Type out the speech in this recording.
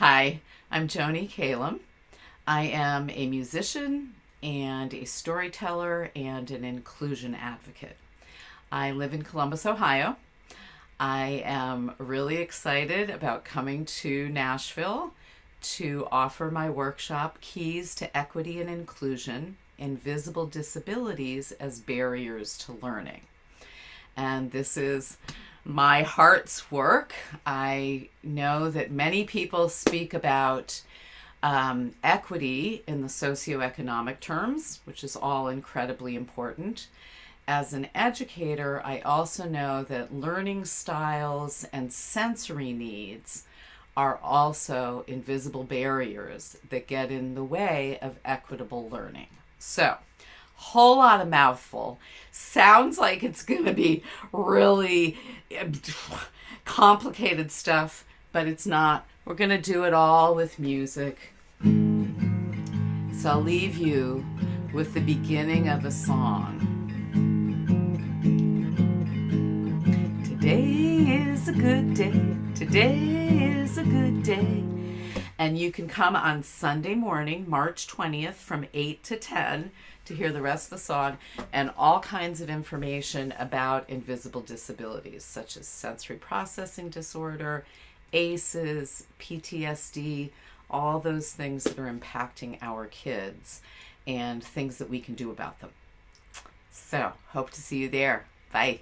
Hi, I'm Joanie Calem. I am a musician and a storyteller and an inclusion advocate. I live in Columbus, Ohio. I am really excited about coming to Nashville to offer my workshop, Keys to Equity and Inclusion: Invisible Disabilities as Barriers to Learning. And this is my heart's work. I know that many people speak about equity in the socioeconomic terms, which is all incredibly important. As an educator, I also know that learning styles and sensory needs are also invisible barriers that get in the way of equitable learning. So, whole lot of mouthful. Sounds like it's going to be really complicated stuff, but it's not. We're going to do it all with music. So I'll leave you with the beginning of a song. Today is a good day. Today is a good day. And you can come on Sunday morning, March 20th from 8 to 10 to hear the rest of the song and all kinds of information about invisible disabilities such as sensory processing disorder, ACEs, PTSD, all those things that are impacting our kids and things that we can do about them. So, hope to see you there. Bye.